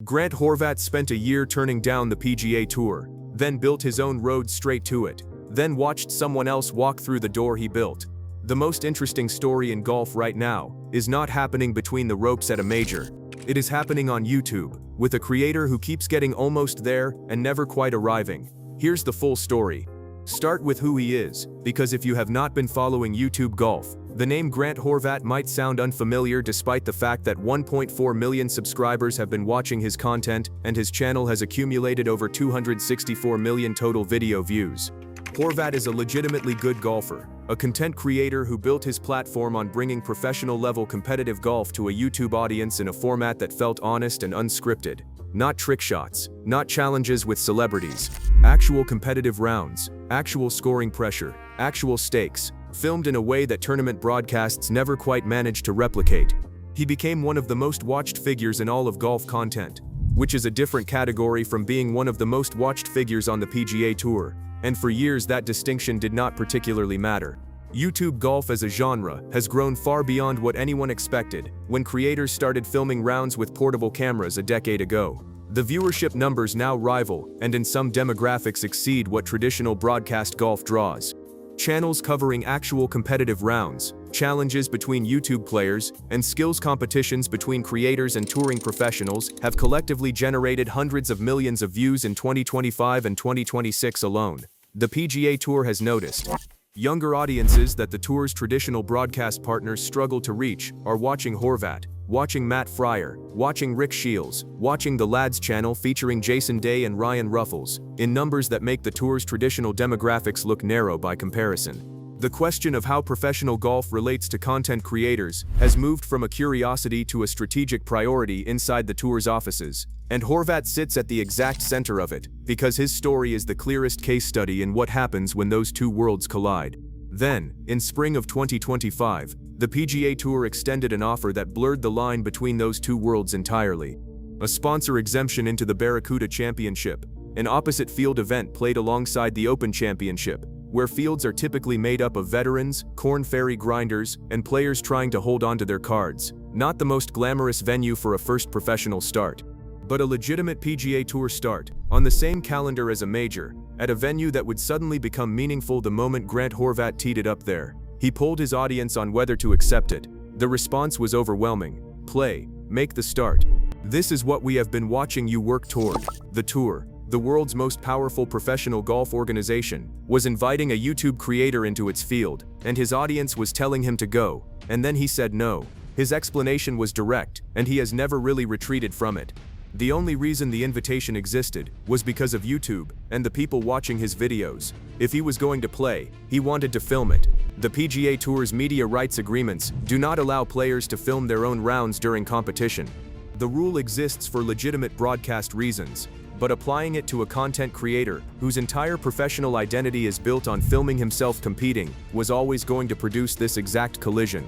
Grant Horvat spent a year turning down the PGA Tour, then built his own road straight to it, then watched someone else walk through the door he built. The most interesting story in golf right now is not happening between the ropes at a major. It is happening on YouTube, with a creator who keeps getting almost there and never quite arriving. Here's the full story. Start with who he is, because if you have not been following YouTube golf, the name Grant Horvat might sound unfamiliar despite the fact that 1.4 million subscribers have been watching his content and his channel has accumulated over 264 million total video views. Horvat is a legitimately good golfer, a content creator who built his platform on bringing professional-level competitive golf to a YouTube audience in a format that felt honest and unscripted. Not trick shots, not challenges with celebrities. Actual competitive rounds, actual scoring pressure, actual stakes, filmed in a way that tournament broadcasts never quite managed to replicate. He became one of the most watched figures in all of golf content, which is a different category from being one of the most watched figures on the PGA Tour, and for years that distinction did not particularly matter. YouTube golf as a genre has grown far beyond what anyone expected when creators started filming rounds with portable cameras a decade ago. The viewership numbers now rival, and in some demographics exceed what traditional broadcast golf draws. Channels covering actual competitive rounds, challenges between YouTube players, and skills competitions between creators and touring professionals have collectively generated hundreds of millions of views in 2025 and 2026 alone. The PGA Tour has noticed. Younger audiences that the tour's traditional broadcast partners struggle to reach are watching Horvat, watching Matt Fryer, watching Rick Shields, watching the Lads channel featuring Jason Day and Ryan Ruffles, in numbers that make the tour's traditional demographics look narrow by comparison. The question of how professional golf relates to content creators has moved from a curiosity to a strategic priority inside the tour's offices, and Horvat sits at the exact center of it, because his story is the clearest case study in what happens when those two worlds collide. Then, in spring of 2025, the PGA Tour extended an offer that blurred the line between those two worlds entirely. A sponsor exemption into the Barracuda Championship, an opposite field event played alongside the Open Championship, where fields are typically made up of veterans, Corn Ferry grinders, and players trying to hold onto their cards. Not the most glamorous venue for a first professional start, but a legitimate PGA Tour start, on the same calendar as a major, at a venue that would suddenly become meaningful the moment Grant Horvat teed it up there. He polled his audience on whether to accept it. The response was overwhelming. Play, make the start. This is what we have been watching you work toward. The Tour, the world's most powerful professional golf organization, was inviting a YouTube creator into its field, and his audience was telling him to go, and then he said no. His explanation was direct, and he has never really retreated from it. The only reason the invitation existed was because of YouTube and the people watching his videos. If he was going to play, he wanted to film it. The PGA Tour's media rights agreements do not allow players to film their own rounds during competition. The rule exists for legitimate broadcast reasons, but applying it to a content creator whose entire professional identity is built on filming himself competing was always going to produce this exact collision.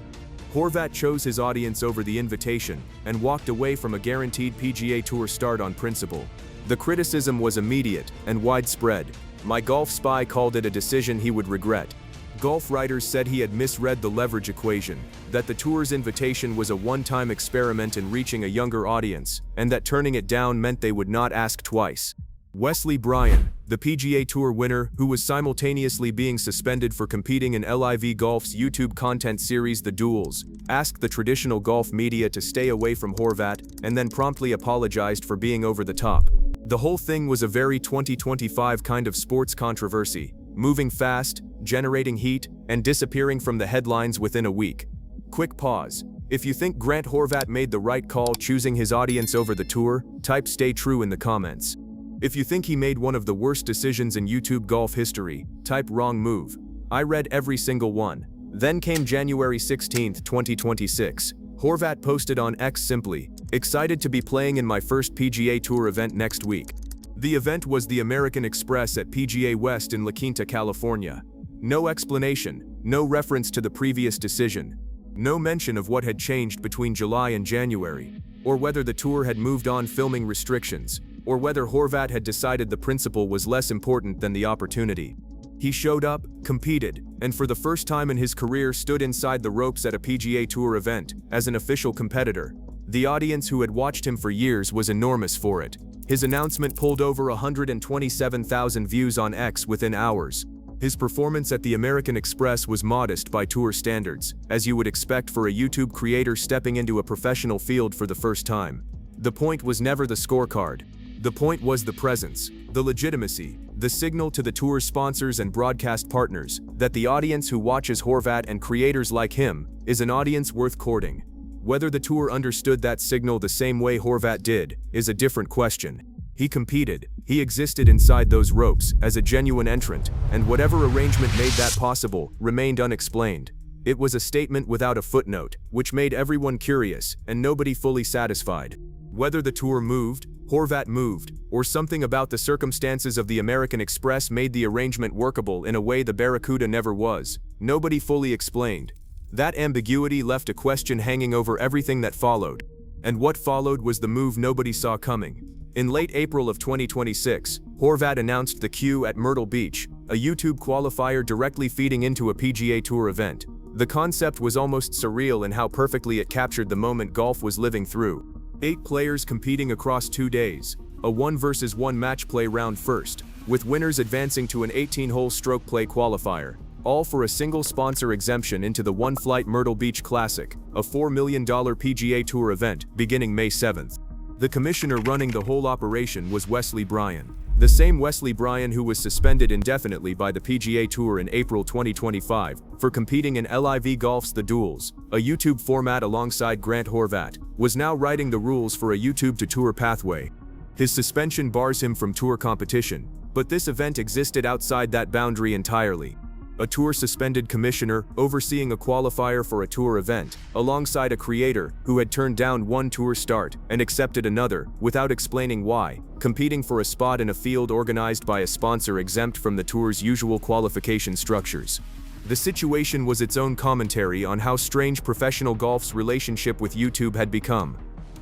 Horvat chose his audience over the invitation and walked away from a guaranteed PGA Tour start on principle. The criticism was immediate and widespread. My golf spy called it a decision he would regret. Golf writers said he had misread the leverage equation, that the tour's invitation was a one-time experiment in reaching a younger audience, and that turning it down meant they would not ask twice. Wesley Bryan, the PGA Tour winner who was simultaneously being suspended for competing in LIV Golf's YouTube content series The Duels, asked the traditional golf media to stay away from Horvat and then promptly apologized for being over the top. The whole thing was a very 2025 kind of sports controversy, moving fast, generating heat, and disappearing from the headlines within a week. Quick pause. If you think Grant Horvat made the right call choosing his audience over the tour, type "stay true" in the comments. If you think he made one of the worst decisions in YouTube golf history, type "wrong move." I read every single one. Then came January 16, 2026. Horvat posted on X simply, "Excited to be playing in my first PGA Tour event next week." The event was the American Express at PGA West in La Quinta, California. No explanation, no reference to the previous decision, no mention of what had changed between July and January, or whether the tour had moved on filming restrictions, or whether Horvat had decided the principle was less important than the opportunity. He showed up, competed, and for the first time in his career stood inside the ropes at a PGA Tour event as an official competitor. The audience who had watched him for years was enormous for it. His announcement pulled over 127,000 views on X within hours. His performance at the American Express was modest by tour standards, as you would expect for a YouTube creator stepping into a professional field for the first time. The point was never the scorecard. The point was the presence, the legitimacy, the signal to the tour's sponsors and broadcast partners that the audience who watches Horvat and creators like him is an audience worth courting. Whether the tour understood that signal the same way Horvat did is a different question. He competed, he existed inside those ropes as a genuine entrant, and whatever arrangement made that possible remained unexplained. It was a statement without a footnote, which made everyone curious and nobody fully satisfied. Whether the tour moved, Horvat moved, or something about the circumstances of the American Express made the arrangement workable in a way the Barracuda never was, nobody fully explained. That ambiguity left a question hanging over everything that followed. And what followed was the move nobody saw coming. In late April of 2026, Horvat announced the Q at Myrtle Beach, a YouTube qualifier directly feeding into a PGA Tour event. The concept was almost surreal in how perfectly it captured the moment golf was living through. 8 players competing across 2 days, a 1-versus-1 match play round first, with winners advancing to an 18-hole stroke play qualifier, all for a single sponsor exemption into the One Flight Myrtle Beach Classic, a $4 million PGA Tour event beginning May 7th. The commissioner running the whole operation was Wesley Bryan, the same Wesley Bryan who was suspended indefinitely by the PGA Tour in April 2025 for competing in LIV Golf's The Duels, a YouTube format alongside Grant Horvat, was now writing the rules for a YouTube to Tour pathway. His suspension bars him from tour competition, but this event existed outside that boundary entirely. A tour-suspended commissioner overseeing a qualifier for a tour event, alongside a creator who had turned down one tour start and accepted another without explaining why, competing for a spot in a field organized by a sponsor exempt from the tour's usual qualification structures. The situation was its own commentary on how strange professional golf's relationship with YouTube had become.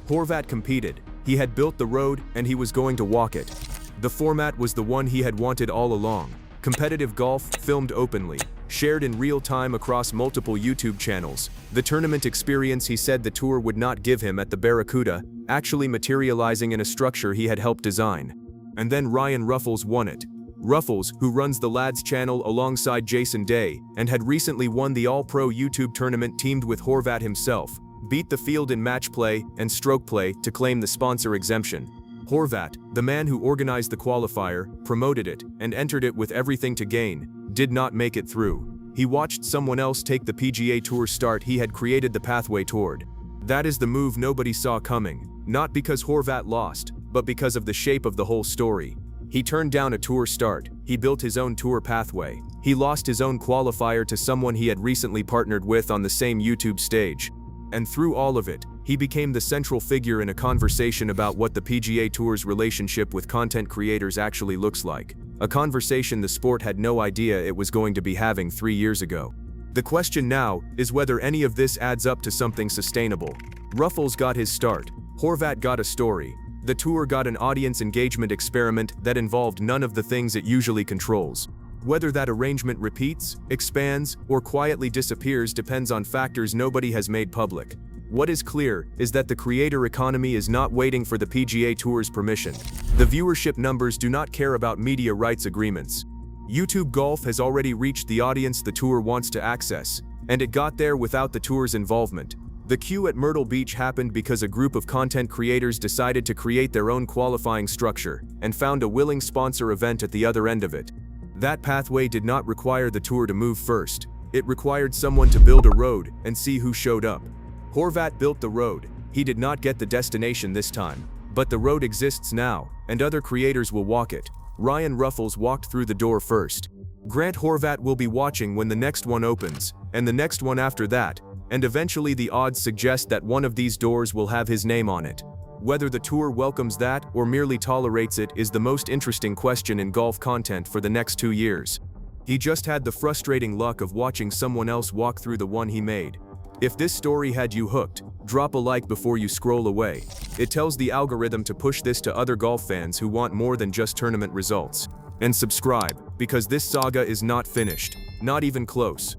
Horvat competed, he had built the road, and he was going to walk it. The format was the one he had wanted all along. Competitive golf, filmed openly, shared in real time across multiple YouTube channels. The tournament experience he said the tour would not give him at the Barracuda, actually materializing in a structure he had helped design. And then Ryan Ruffles won it. Ruffles, who runs the Lads channel alongside Jason Day, and had recently won the All-Pro YouTube tournament teamed with Horvat himself, beat the field in match play and stroke play to claim the sponsor exemption. Horvat, the man who organized the qualifier, promoted it, and entered it with everything to gain, did not make it through. He watched someone else take the PGA Tour start he had created the pathway toward. That is the move nobody saw coming, not because Horvat lost, but because of the shape of the whole story. He turned down a tour start, he built his own tour pathway, he lost his own qualifier to someone he had recently partnered with on the same YouTube stage. And through all of it, he became the central figure in a conversation about what the PGA Tour's relationship with content creators actually looks like. A conversation the sport had no idea it was going to be having 3 years ago. The question now is whether any of this adds up to something sustainable. Ruffles got his start, Horvat got a story, the tour got an audience engagement experiment that involved none of the things it usually controls. Whether that arrangement repeats, expands, or quietly disappears depends on factors nobody has made public. What is clear is that the creator economy is not waiting for the PGA Tour's permission. The viewership numbers do not care about media rights agreements. YouTube Golf has already reached the audience the tour wants to access, and it got there without the tour's involvement. The Q at Myrtle Beach happened because a group of content creators decided to create their own qualifying structure and found a willing sponsor event at the other end of it. That pathway did not require the tour to move first. It required someone to build a road and see who showed up. Horvat built the road. He did not get the destination this time, but the road exists now, and other creators will walk it. Ryan Ruffles walked through the door first. Grant Horvat will be watching when the next one opens, and the next one after that, and eventually the odds suggest that one of these doors will have his name on it. Whether the tour welcomes that or merely tolerates it is the most interesting question in golf content for the next 2 years. He just had the frustrating luck of watching someone else walk through the one he made. If this story had you hooked, drop a like before you scroll away. It tells the algorithm to push this to other golf fans who want more than just tournament results. And subscribe, because this saga is not finished. Not even close.